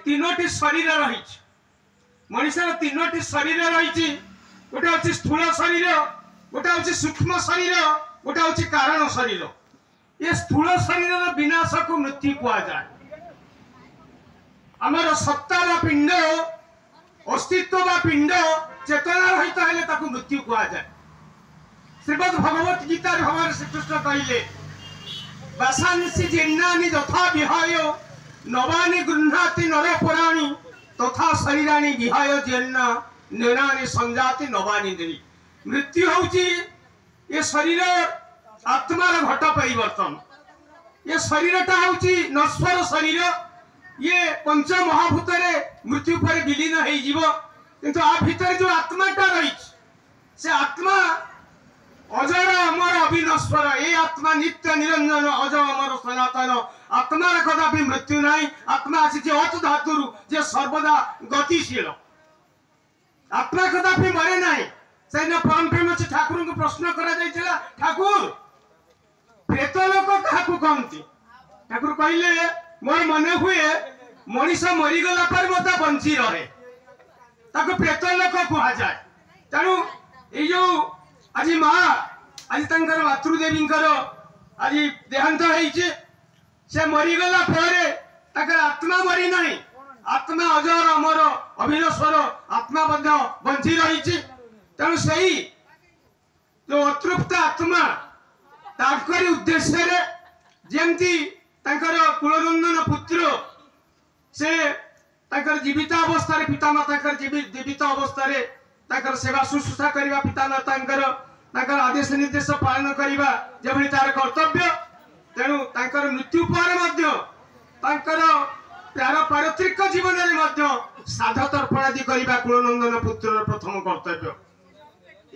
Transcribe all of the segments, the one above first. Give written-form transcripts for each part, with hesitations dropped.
तीनोटी शरीर रही मनुष्य तीनोटी शरीर रही गोटे हूँ स्थूल शरीर गोटे हूँ सूक्ष्म शरीर गोटे हूँ कारण शरीर ये स्थूल शरीर विनाश को मृत्यु कहुए आमर सत्ता व पिंड अस्तित्व व पिंड चेतना रहित है मृत्यु कहुए श्रीमद भगवत गीता भगवान श्रीकृष्ण कहले वासांसी जीर्णानि यथा विहाय नवानि गृह्णाति नरपुराणि तथा शरीराणि विहाय जीर्ण नैनानि संजाति नवानि देहि मृत्यु होउची ये शरीर आत्मार घट परिवर्तन ये शरीरटा होउची नश्वर शरीर ये पंच महाभूत मृत्यु पर विलीन हो जीव किंतु आ भितर जो आत्माटा रही से आत्मा अजर अमर अविनश्वर ये आत्मा नित्य निरंजन अज अमर सनातन आत्मार कदापि मृत्यु नहीं आत्मा आसी अच धातु जे सर्वदा गतिशील आत्मा कदापि मरे नहीं से परम प्रेम से ठाकुर को प्रश्न करा ठाकुर प्रेत लोक क्या कहती ठाकुर कहले मोर मन हुए मनीष मरीगला पर मत बंची रहे ताको प्रेत लोक कह जाए तेणु ये आज माँ आज मातृदेवी आज देहांत से मरीगला आत्मा मरी नहीं आत्मा अजर अमर अविनश्वर आत्मा बंची रही तेणु से जो अतृप्त आत्मा ताकरी उद्देश्य जमती कुलनंदन पुत्र से जीवित अवस्था पितामाता जीवित अवस्था सेवा शुश्रूषा करने पितामाता आदेश निर्देश पालन करने जब तार कर्तव्य तेणु मृत्यु पर प्यार पारत्रिक जीवन में साध तर्पणादि करने कुलनंदन पुत्र प्रथम कर्तव्य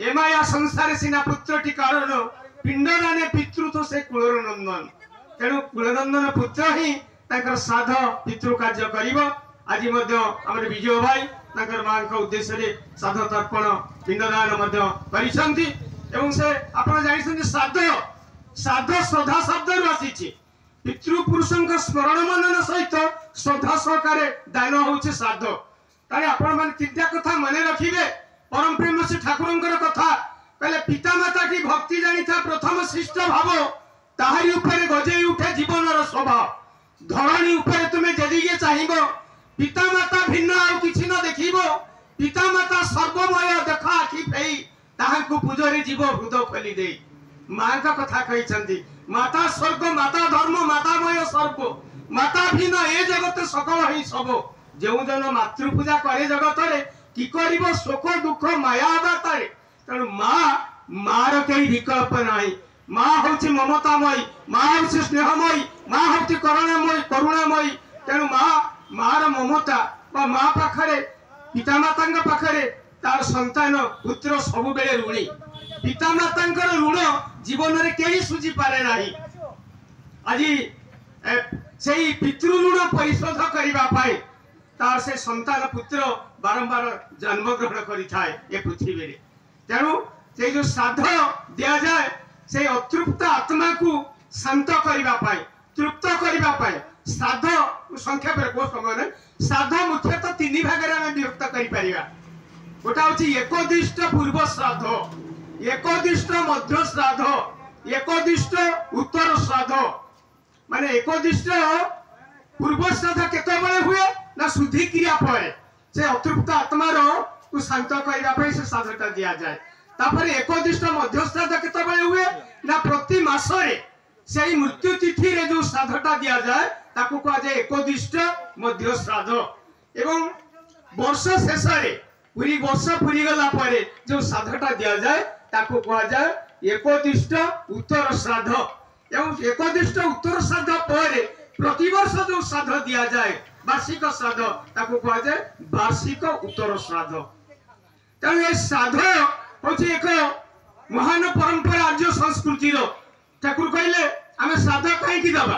एमाया संसार सीना पुत्रटी कारण पिंडदाने पितृ तो से कुलनंदन तेणु कुलनंदन पुत्र ही साध पितृ कार्य कर आज विजय भाई माँ उद्देश्य साध तर्पण पिंडदान से आप जानते साध साध श्रद्धा शब्द आसी पितृपुरुषों स्मरण मनन सहित श्रद्धा सहकार दान हूँ साध ताले आपण मैंने तीनटा कथा मन रखिए परम प्रेम से ठाकुर कथा कहले पितामाता की भक्ति जानी था प्रथम श्रेष्ठ भाव ताहारी ऊपर गजे उठे जीवन स्वभाव धरणी ऊपर तुम्हें जदि चाहिए पितामाता भिन्न आउ किछि न देखिबो पितामाता सर्वमय देखा आखि फेई ताहाको पूजरे जीव हृदय खोली दे माँ का कथा कही माता स्वर्ग माता धर्म मातामय सर्व माता भिन्न ए जगत सकल ही सब जो जन मातृपूजा करे जगत रे कि करिबो शोक दुख माया बातारे तेणु माँ मार कई विकल्प नहीं माँ हूँ ममतामयी माँ हूँ स्नेहमयी माँ हूँ करुणामयी तेणु मार ममता माँ पाखरे पितामाता पाखरे तार संतान पुत्र सब बेले ऋणी पितामाता ऋण जीवन में कहीं सुझी पारे ना आज से पितृ ऋण परिशोध करने तार से संतान पुत्र बारंबार जन्म ग्रहण कर पृथ्वी तेणु से जो श्राद्ध दि जाए से अतृप्त आत्मा को शांत करने तृप्त करने श्राद्ध संख्या को समय श्राद्ध मुख्यतः तीन भाग में विभक्त कर गोटा हूँ एकदिष्ट पूर्व श्राद्ध एकदिष्ट मध्य श्राद्ध एकदिष्ट उत्तर श्राद्ध माने एकदिष्ट पूर्व श्राद्ध केते हुए ना शुद्धि क्रिया पर से अतृप्त आत्मार को शांत करने से श्राद्धटा दि जाए तापर एकदिष्ट मध्य श्राद्ध केते हुए ना प्रति मासरे से मृत्यु तिथि रे जो श्राद्धटा दि जाए ताको कहा जाए एकदिष्ट मध्य श्राद्ध एवं वर्ष शेष पूरी वर्ष पूरी गला पर जो श्राद्धटा दि जाए ताको कहा जाए एकदिष्ट उत्तर श्राद्ध एवं एकदिष्ट उत्तर श्राद्ध पर प्रतिवर्ष जो श्राद्ध दि जाए वार्षिक श्राद्ध ताको कहा जाए वार्षिक उत्तर श्राद्ध तेणु ये श्राद्ध हूँ एक महान परंपरा आर्य संस्कृति ठाकुर कहले आम श्राद्ध कहीं दबा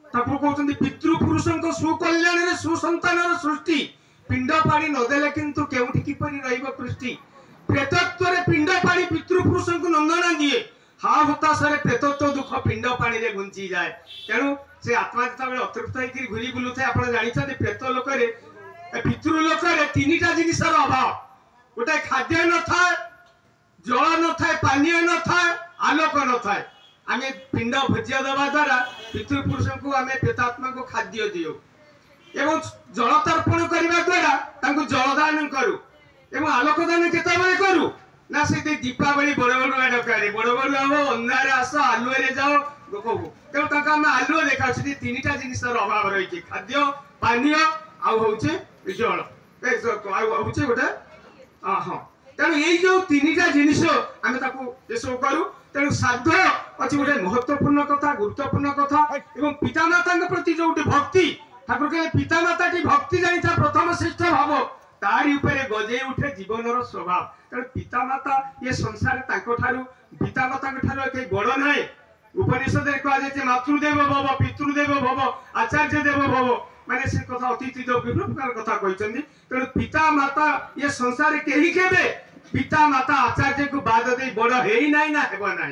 ठाकुर कहते पितृपुरुषों सुकल्याण सुसंतान सृष्टि पिंड पानी नदेले किंतु केउठी किपरि रहिबो कृष्टि प्रेतत्व रे पिंड पानी पितृपुरुषों को नंदना दिए हा हुताशरे प्रेतत्व दुख पिंड पानी रे गुंची जाए तेणु से आत्मा जो अतृप्त होकर घूरी बुलू था आप जानते प्रेत लोक पितृ लोक तीन जिनसर अभाव गोटे खाद्य न था जल न था पानीय न था आलोक न था आम पिंड भोज्य देवा द्वारा पितृपुरुष को आम प्रेतात्मा को खाद्य दियो एवं जल तर्पण करने द्वारा जलदान करूँ एवं आलोक दान केतबेले करूँ ना से दीपावली बड़ बड़ुआ डकारे बड़ बड़ुआ हो अंधारे आस आलुए जाओ कहू तेणु आम आलुए देखा तीन जिनसर अभाव रही खाद्य पानीय आउे जल हूँ गोटे हाँ तेणु यही जो तीन जिनिस आम ये सब करूँ तेणु श्राद्ध अच्छी गोटे महत्वपूर्ण कथा गुरुत्वपूर्ण कथा एवं पितामाता प्रति जो भक्ति ठाकुर कहे पितामाता की भक्ति जानी था प्रथम श्रेष्ठ भाव तारी उपरे गजे उठे जीवन स्वभाव तेणु पितामाता ये संसार पितामाता कहीं बड़ ना उपनिषद कहुए मातृदेव भव पितृदेव भव आचार्य देव भव माने से कथा अतिथि देव विभिन्न प्रकार कथा कहते तेणु पिता माता ये संसार कहीं केबे पिता माता आचार्य को बाद दे बड़ है ना ना हेब ना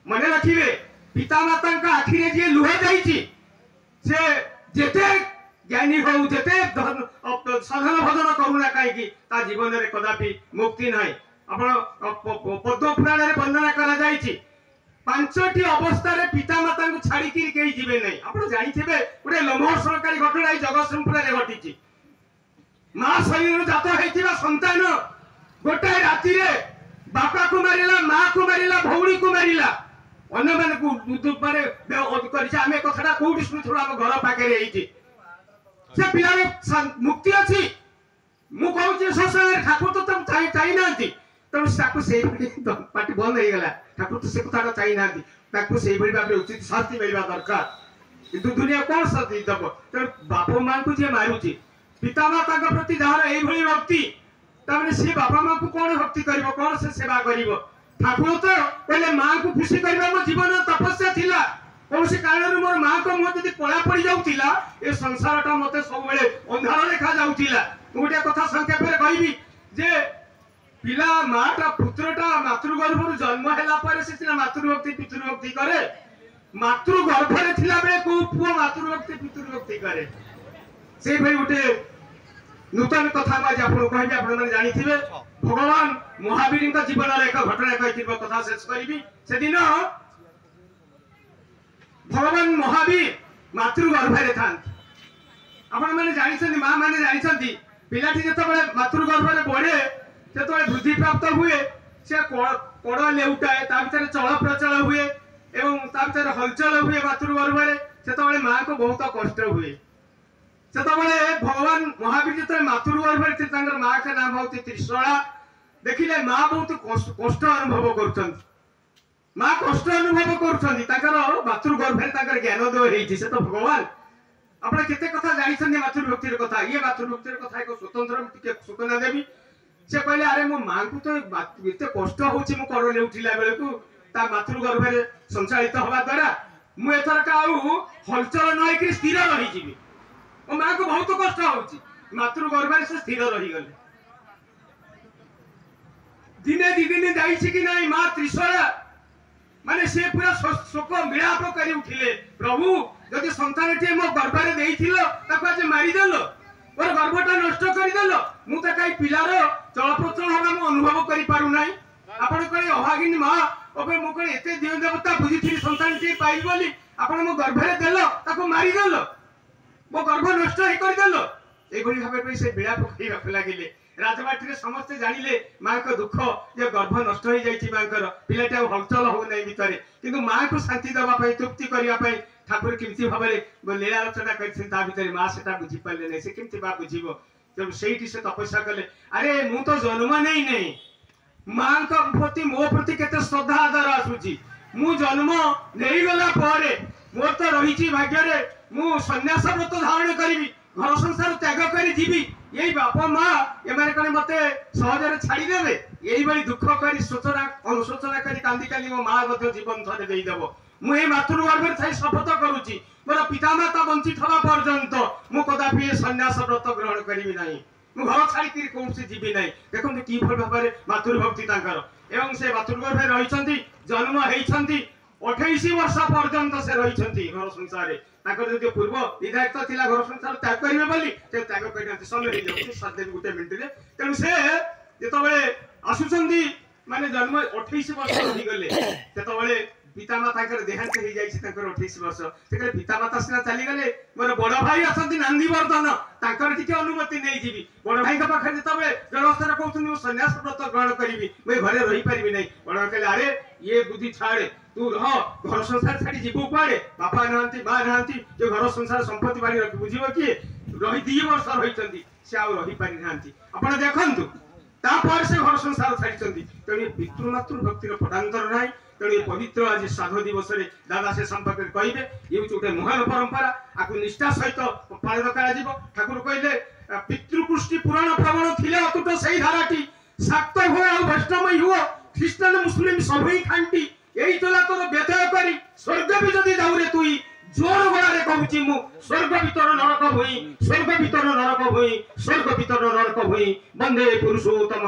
मन रखिए पिता माता आखिरे जी लुह जाइए से जेते ज्ञानी हो जेते साधन भजन करूना कहीं जीवन में कदापि मुक्ति ना पद्म पुराण में वर्णना कर पांचटी अवस्था पिता माता को छाड़ी कहीं जीवे नहीं आप जानते गोटे लोमहर्षणकारी घटना जगतसिंहपुर घटी माँ शरीर जात होता संतान गोटाए राति बापा को मारिला माँ को मारिला भौणी को मारिला अन्य माने आम कथा कौटी शुणुलु आम घर पाखे से पिलार मुक्ति अच्छी मु कहूँ संसार ठाकुर तो चाहिए तेणु से पार्टी बंद हो गला ठाकुर तो से कथा चाहिए भाव में उचित शास्ति मिलवा दरकार किंतु दुनिया कौन शास्ति दब तेणु बाप माँ को जी मारुची पिता माता प्रति जार यही भक्ति तमें सी बापा माँ को कौन भक्ति कर कौन से सेवा कर ठाकुर तो कहले माँ को खुशी करवा मो जीवन तपस्या थिला कौन से कारण मोर माँ को मुह जब कला पड़ जाऊला ए संसारटा मत सब अंधार देखा जाऊला गोटे कथा संक्षेप में कहबी जे पिला माटा पुत्रटा मातृगर्भ जन्म है से मातृभक्ति पितृभक्ति करे मातृगर्भरे थिला बेले को पुओ मातृभक्ति पितृभक्ति करे से भाई गोटे नूतन कथा आज आपको कहबी आप जानी भगवान महावीर जीवन एक घटना कही कथा शेष करी से दिन भगवान महावीर मातृगर्भरे था आपण जानी माँ मैंने जानी पिलाटी जो मातृगर्भरे बढ़े जो वृद्धि प्राप्त हुए से कड़ लेउटाए भर चल प्रचल हुए एवं भर हलचल हुए मातृगर्भरे से माँ को बहुत कष्ट हुए से भगवान महावीर जो मातृगर्भरे माँ का नाम हूँ त्रिशला देखिले माँ बहुत कष्ट अनुभव कर माँ कष्ट अनुभव कर मातृगर्भरे ज्ञानोदय से तो भगवान आप कथा जानते मातृभक्तिर कथा ये मातृभक्तिर कथा एक स्वतंत्र सूचना देवी से कहले अरे मो माँ को तो एत कष्ट हो कड़ ले उठिला बेले को मातृगर्भरे संचालित हवा द्वारा मुझर हलचल न स्थिर रही मो माँ को बहुत कष्ट हो मातृगर्भरे से स्थिर रहीगले दिने दी दिन जाइए कि नहीं माँ त्रिशला माने से पूरा शोक मिलाप कर उठिले प्रभु जदि संतान टे मो गर्भरे देइथिलो ताको आज मारिदेल मोर गर्भटा नष्ट करदेल मु त कई पिलार चलप्रचल हवा मु अनुभव करि पारु नाही आपण कई अभागिनी माँ ओबे मु कई एते देव देवता बुझिथिली संतान टे पाइ बोली आपण मो गर्भरे देल ताको मारिदेल मो गर्भ नष्ट हे करदेल एभली भाबे से मिलाप करि लागिले राजबाटी समस्ते जानिले माँ को दुख ये गर्भ नष्ट हो जाइए माँ पिलाटा हलचल हो ना भितर किंतु माँ को शांति देवाई तृप्ति करने ठाकुर केमती भाव में लीला रचना कर माँ से बुझी पारे ना से केमती बा बुझे तेणु से तपस्या कले अरे मु तो जन्म नहीं नहीं माँ प्रति मो प्रति केते श्रद्धा आदर आसूची मु जन्म नहीं गला मोर तो रही भाग्य मु सन्यास व्रत धारण करी घर संसार त्याग कर जीवी यही बापा माँ एमाने कने मते सहजरे छाड़ीदेवे यही बड़ी दुख कर सोचना अनुशोचना कर कांदी काली मो माँ जीवन थरे देदेव मुझे मातृगर्भरे थी शपथ करुच्ची मोर पितामाता बंचित हवा पर्यंत मु कदापि सन्यास व्रत ग्रहण करी ना मु घर छाड़ी कौन से जीवी ना देखो कि भाव में मातृभक्ति एवं से मातृगर्भे रही जन्म होती 28 वर्ष पर्यंत से रही घर संसार जो पूर्व निर्धारित थिला घर संसार त्याग करेंगे बोली से त्याग कर समय हो जाऊँ सात गोटे मिनिट रे तेणु से जिते आसुचंदी माने जन्म 28 वर्ष रही गले सेतबेले पितामाता देहांत हो जाए 28 वर्ष से पितामाता सीना चली गले मोर बड़ भाई असंती नंदीवर्धन टी अनुमति नहीं जीवी बड़ भाई पाखे जिते जलस्तर कहते सन्यास व्रत ग्रहण करी मुझे घरे रही पारि नहीं बड़ भाई कहले अरे ये बुद्धि छाड़े तू रह घर संसार छाड़ी जीवु कुआड़े बापा नहांती माँ नहांती जो घर संसार संपत्ति बाड़ी रखी बुझीब किए रही 2 वर्ष रही से आउ रही पारि नांती आपण देखंतु तापर से घर संसार छाड़ी तेणु पितृमातृ भक्तिर पटांतर ना तेणु पवित्र आज श्राद्ध दिवस दादा से संपर्क कहे ये गोटे महान परंपरा आपको निष्ठा सहित पालन कर ठाकुर कहले पितृपुष्टि पुराण प्रवण थिले अतुट सही धाराटी शाक्त हो वैष्णव हुआ ख्रीष्टान मुस्लिम सभी खांटी यही तोला तोर व्यतय करी स्वर्ग भी जदि जाऊ रे तुई जोर गलारे कहूची मु स्वर्ग भीतर नरक भई स्वर्ग भीतर नरक भई स्वर्ग भीतर नरक भई वंदे पुरुषोत्तम।